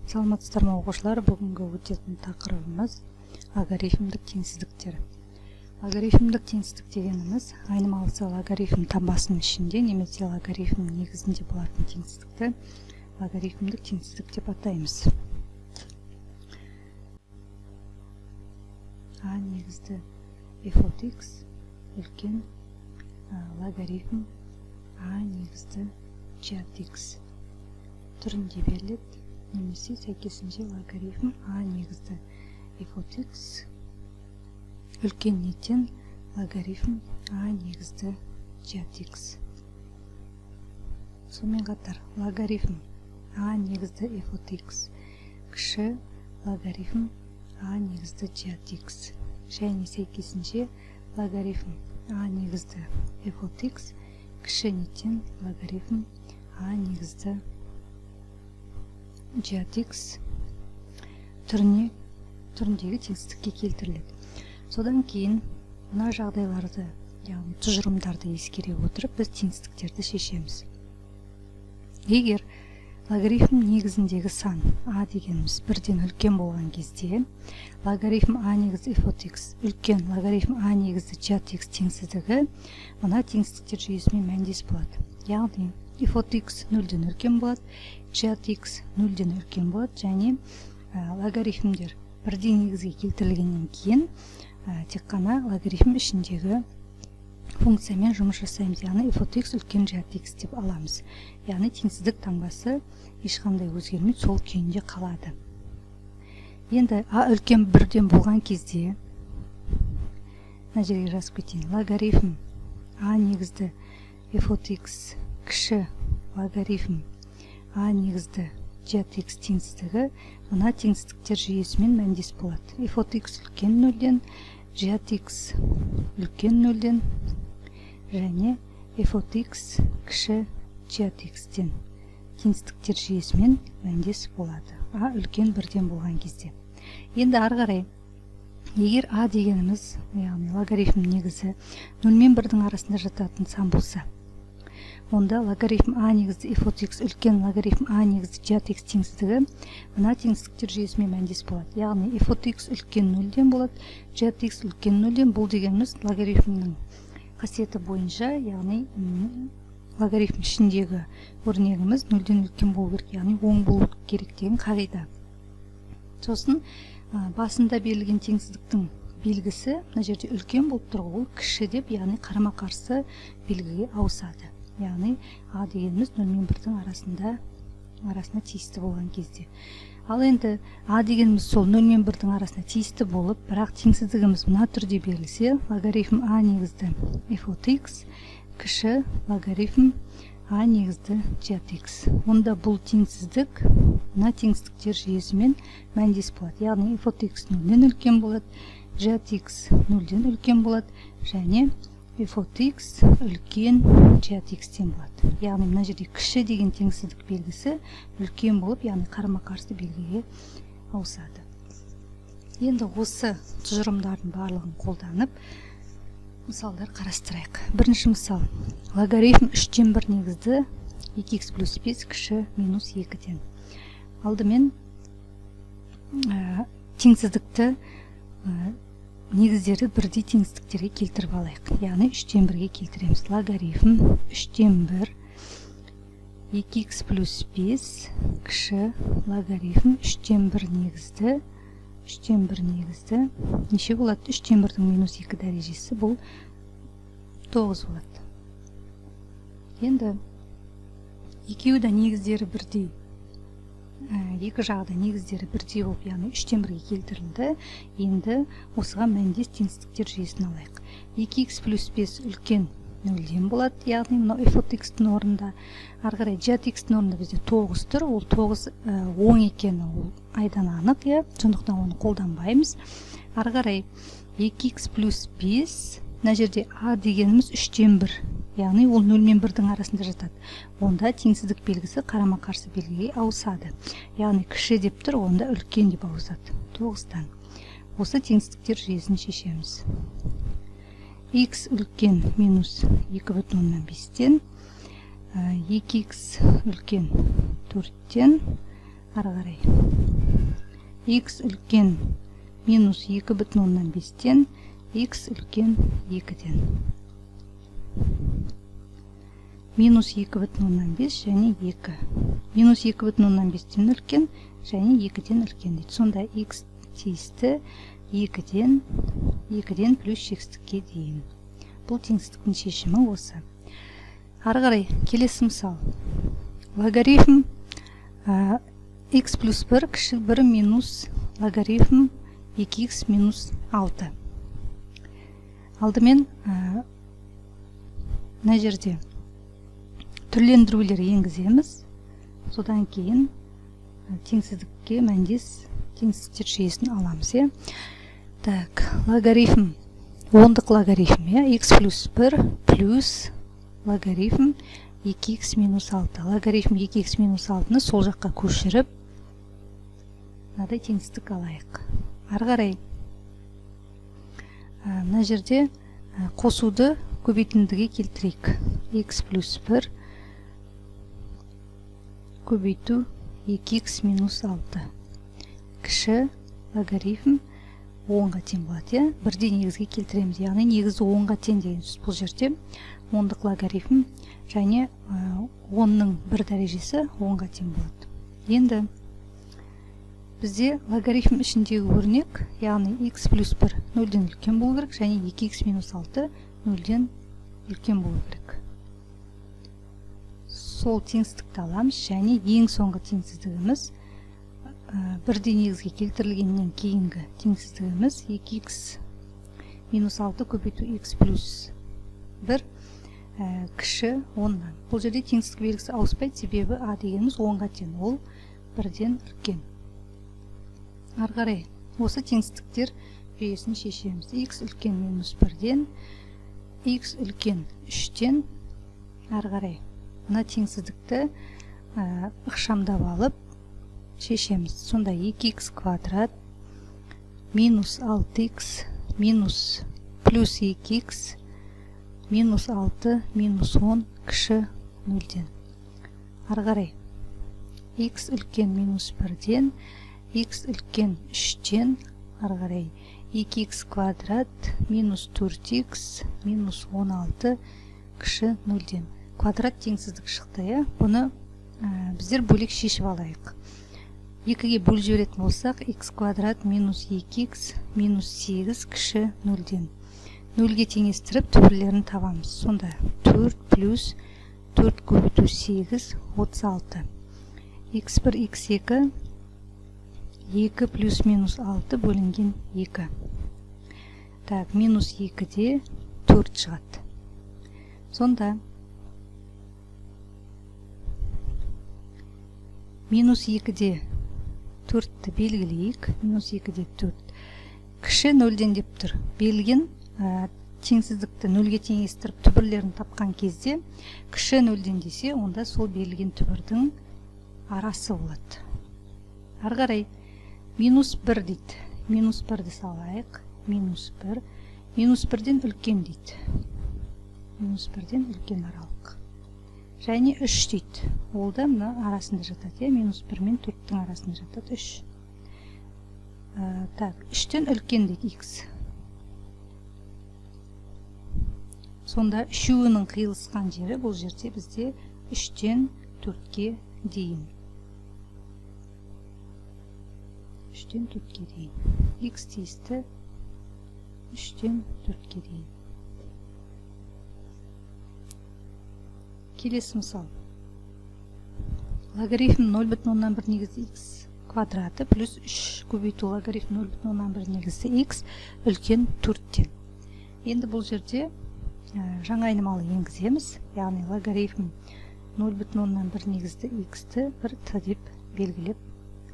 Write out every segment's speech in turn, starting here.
Саламатсыздар ма оқушылар, бүгінгі өтетін тақырыбымыз логарифмдік теңсіздіктер. Логарифмдік теңсіздік дегеніміз айнымалысы логарифм табасының ішінде немесе логарифмнің негізінде болатын теңсіздікті логарифмдік теңсіздік деп атаймыз. А негізді f от x үлкен логарифм а негізді g от x түрінде беріледі, немесе сәйкесінше логарифм а негізді f от x үлкен неттен логарифм а негізді g от x. Сонымен қатар логарифм а негізді f от x кіші логарифм а негізді g от x және сәйкесінше логарифм а негізді f от x кіші неттен логарифм а негізді g от x түріндегі теңсіздікке келтіріледі. Содан кейін мына жағдайларды, яғни тұжырымдарды ескере отырып, біз теңсіздіктерді шешеміз. Егер логарифм негізіндегі сан а дегеніміз бірден үлкен болған кезде, логарифм а негізді f от x үлкен логарифм а негізді g от x теңсіздігі мына теңсіздіктер жүйесімен мәндес болады. Яғни f от x 0-ден үлкен болады, g от x 0-ден үлкен болады, және логарифмдер бірден негізге келтірілгеннен кейін тек қана логарифм ішіндегі функциямен жұмыс жасаймыз. Яғни f от x үлкен g от x деп аламыз. Яғни теңсіздік таңбасы ешқандай өзгермей сол күйінде қалады. Енді а үлкен бірден болған кезде, мына жерге жазып кетейін, логарифм а негізді f от x кіші логарифм а негізді g от x теңсіздігі мына теңсіздіктер жүйесімен мәндес болады. f от x үлкен 0-ден, g от x үлкен 0-ден және f от x кіші g от x-тен теңсіздіктер жүйесімен мәндес болады. А үлкен бірден болған кезде. Енді ары қарай, егер а дегеніміз, яғни логарифм негізі 0 мен 1-дің арасында жататын сан болса, онда логарифм а негізді f от x үлкен логарифм а негізді g от x теңсіздігі мына теңсіздіктер жүйесімен мәндес болады. Яғни f от x үлкен 0-ден болады, g от x үлкен 0-ден. Бұл дегеніміз логарифмнің қасиеті бойынша, яғни логарифм ішіндегі өрнегіміз 0-ден үлкен болу керек, яғни оң болу керек деген қағида. Сосын басында берілген теңсіздіктің белгісі мына жерде үлкен болып тұр, ол кіші деп, яғни қарама-қарсы белгіге ауысады. Яғни а дегеніміз 0 мен 1-дің арасына тиісті болған кезде. Ал енді а дегеніміз сол 0 мен 1-дің арасына тиісті болып, бірақ теңсіздігіміз мына түрде берілсе, логарифм а негізді f от x кіші логарифм а негізді g от x. Онда бұл теңсіздік мына теңсіздіктер жүйесімен мәндес болады. Яғни f от x 0-ден үлкен болады, g от x 0-ден үлкен болады, және f от x үлкен g от x-тен болады. Яғни мына жерде кіші деген теңсіздік белгісі үлкен болып, яғни қарама-қарсы белгіге ауысады. Енді осы тұжырымдардың барлығын қолданып мысалдар қарастырайық. Бірінші мысал, логарифм 3-тен 1 негізді 2x плюс 5 кіші минус 2-ден. Алдымен теңсіздікті негіздері бірдей теңсіздіктерге келтіріп алайық. Яғни 3-тен 1-ге келтіреміз. Логарифм 3-тен 1 2x плюс 5 кіші логарифм 3-тен 1 негізді 3-тен 1 негізді неше болады? 3-тен 1-дің минус 2 дәрежесі бұл 9 болады. Енді екеуі де негіздері бірдей, екі жағы да негіздері бірдей болып, яғни 3-тен 1-ге келтірілді. Енді осыған мәндес теңсіздіктер жүйесін алайық. 2x плюс 5 үлкен 0-ден болады, яғни мынау f от x-тің орнында. Ары қарай g от x-тің орнында бізде 9 тұр, ол 9 оң екені ол айдан анық, сондықтан оны қолданбаймыз. Ары қарай 2x плюс 5, мына жерде а дегеніміз 3-тен 1, яғни ол 0 мен 1-дің арасында жатады. Онда теңсіздік белгісі қарама-қарсы белгіге ауысады. Яғни кіші деп тұр, онда үлкен деп ауысады. 9-тан. Осы теңсіздіктер жүйесін шешеміз. x үлкен минус 2,5-тен 2x үлкен 4-тен ары қарай. X үлкен минус 2,5-тен X үлкен 2-ден. Минус 2,5 және 2. Минус 2,5-тен үлкен және 2-ден үлкен дейді. Сонда X тиісті 2-ден плюс шексіздікке дейін. Бұл теңсіздіктің шешімі осы. Ары қарай келесі мысал. Логарифм x плюс 1 кіші 1 минус логарифм 2x минус 6. Алдымен мына жерде түрлендірулер енгіземіз. Содан кейін теңсіздікке мәндес теңсіздіктер жүйесін аламыз. Так, логарифм, ондық логарифм, x плюс 1 плюс логарифм 2x минус 6. Логарифм 2x минус 6-ны сол жаққа көшіріп, мынадай теңсіздік алайық. Ары қарай мына жерде қосуды көбейтіндіге келтірейік. X плюс 1 көбейту 2x минус 6. Кіші логарифм 10-ға тең болады. Бірде негізге келтіреміз. Яғни негізі 10-ға тең деген сөз. Бұл жерде ондық логарифм және 10-ның бір дәрежесі 10-ға тең болады. Енді бізде логарифм ішіндегі өрнек, яғни x плюс 1 0-ден үлкен болу керек, және 2x минус 6 0-ден үлкен болу керек. Сол теңсіздікті аламыз, және ең соңғы теңсіздігіміз бірде негізге келтірілгеннен кейінгі теңсіздігіміз 2x минус 6 көбейту x плюс 1 кіші 10-нан. Бұл жерде теңсіздік белгісі ауыспайды, себебі a дегеніміз 10-ға тең, ол 1-ден үлкен. Ары қарай осы теңсіздіктер жүйесін шешеміз. X үлкен минус 1-ден, X үлкен 3-ден. Ары қарай мына теңсіздікті ықшамдап алып шешеміз. Сонда 2x квадрат минус 6x минус плюс 2x минус 6 минус 10 кіші 0-ден. Ары қарай x үлкен минус 1-ден, x үлкен 3-ден. Ары қарай 2x квадрат минус 4x минус 16 кіші 0-ден. Квадрат теңсіздік шықты. Бұны біздер бөлек шешіп алайық. 2-ге бөліп жіберетін болсақ, x квадрат минус 2x минус 8 кіші 0-ден. 0-ге теңестіріп түбірлерін табамыз. Сонда 4 плюс 4 көбейту 8 36. x1 x2 2 плюс минус 6 бөлінген 2. Так, минус 2-де 4 шығады. Сонда минус 2-де 4-ті белгілейік. Минус 2-де 4. Кіші 0-ден деп тұр. Белген теңсіздікті 0-ге теңестіріп түбірлерін тапқан кезде кіші 0-ден десе, онда сол белген түбірдің арасы болады. Ары қарай минус 1 дейді. Минус 1-ді салайық. Минус 1. Минус 1-ден үлкен дейді. Минус 1-ден үлкен аралық. Және 3 дейді. Ол да мына арасында жатады. Минус 1 мен 4-тің арасында жатады 3. Так, 3-тен үлкен дейді x. Сонда үшеуінің қиылысқан жері бұл жерде бізде 3-тен 4-ке дейін. 3-тен 4-ке дейін. X тиісті 3-тен 4-ке дейін. Келесі мысал. Логарифм 0,1 негізді x квадраты плюс 3 көбейту логарифм 0,1 негізді x үлкен 4-тен. Енді бұл жерде жаңа айнымалы енгіземіз. Яғни логарифм 0,1 негізді x-ті бір t деп белгілеп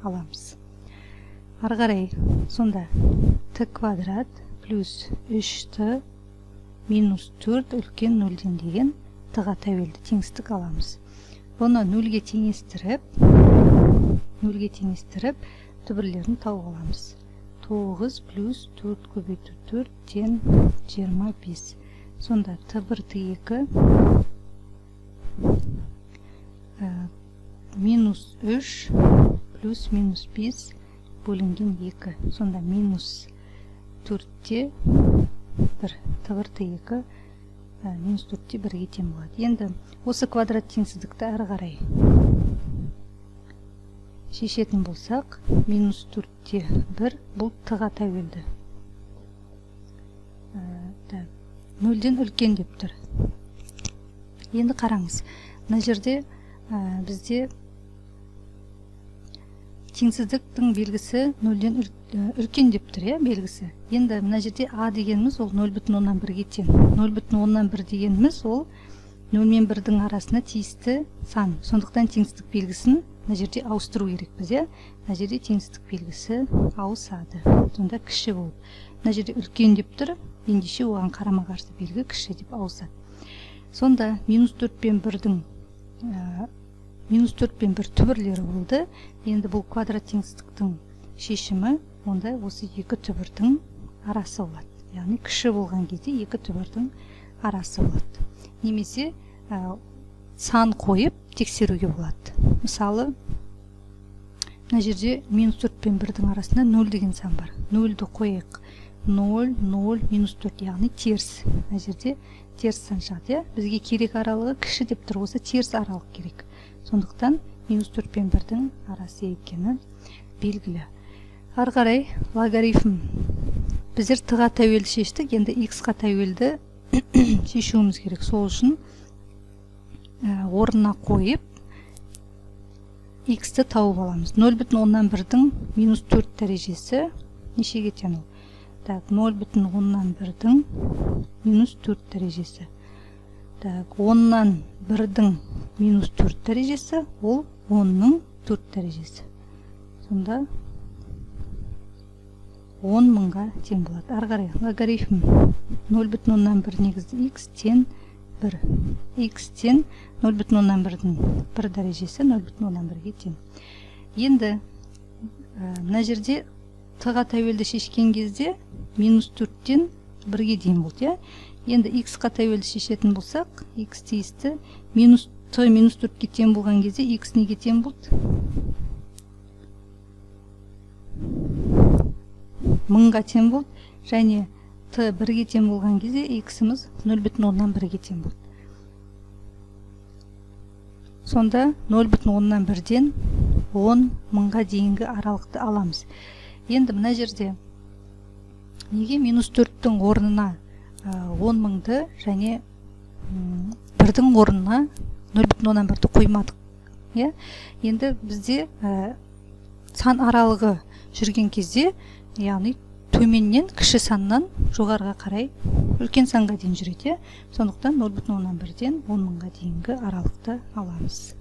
аламыз. Ары қарай сонда t квадрат плюс 3t минус 4 үлкен 0-ден деген t-ға тәуелді теңсіздік аламыз. Бұны 0-ге теңестіріп түбірлерін тауып аламыз. 9 плюс 4 көбейту 4 тен 25. Сонда t1 t2 минус 3 плюс минус 5 бөлінген 2. Сонда минус 4-те 1, тығырты 2, минус 4-те 1-ге тең болады. Енді осы квадрат теңсіздікті әрі қарай шешетін болсақ, минус 4-те 1 бұл тыға тәуелді. 0-ден үлкен деп тұр. Енді қараңыз, мына жерде бізде теңсіздіктің белгісі 0-ден үлкен деп тұр, белгісі. Енді мына жерде а дегеніміз ол 0,1-ге тең. 0,1 дегеніміз ол 0 мен 1-дің арасына тиісті сан. Сондықтан теңсіздік белгісін мына жерде ауыстыру керекпіз, мына жерде теңсіздік белгісі ауысады. Сонда кіші болып. Мына жерде үлкен деп тұр, ендеше оған қарама-қарсы белгі кіші деп ауысады. Сонда минус 4 пен 1-дің минус 4 пен 1 түбірлері болды. Енді бұл квадрат теңсіздіктің шешімі онда осы екі түбірдің арасы болады. Яғни кіші болған кезде екі түбірдің арасы болады. Немесе сан қойып тексеруге болады. Мысалы, мына жерде минус 4 пен 1-дің арасында 0 деген сан бар. 0-ді қойық. 0, 0, минус 4, яғни теріс. Мына жерде теріс сан шығады. Бізге керек аралығы кіші деп тұр, осы теріс аралық керек. Сондықтан минус 4 пен 1-дің арасы екені белгілі. Ары қарай логарифм. Біздер тыға тәуелді шештік, енді x-қа тәуелді шешуіміз керек. Сол үшін орнына қойып x-ті тауып аламыз. 0,1-дің минус 4 дәрежесі нешеге тең ол? 0,1-дің минус 4 дәрежесі. 10-нан 1-дің минус 4 дәрежесі ол 10-ның 4 дәрежесі. Сонда 10 мыңға тең болады. Ары қарай логарифм 0,1 негізді x тең 1. X тең 0,1-дің 1 дәрежесі 0,1-ге тең. Енді мына жерде тыға тәуелді шешкен кезде минус 4-тен 1-ге дейін болды. Енді x-қа тәуелді шешетін болсақ, x тиісті т минус 4-ге тең болған кезде x неге тең болды? 1000-ға тең болды. Және т 1-ге тең болған кезде x-іміз 0,1-ге тең болды. Сонда 0,1-ден 10 мыңға дейінгі аралықты аламыз. Енді мына жерде неге минус 4-дің орнына 10 мыңды және 1-дің орнына 0,1-ді қоймадық? Енді бізде сан аралығы жүрген кезде, яғни төменнен кіші саннан жоғарыға қарай үлкен санға дейін жүреді. Сондықтан 0,1-ден 10 мыңға дейінгі аралықты аламыз.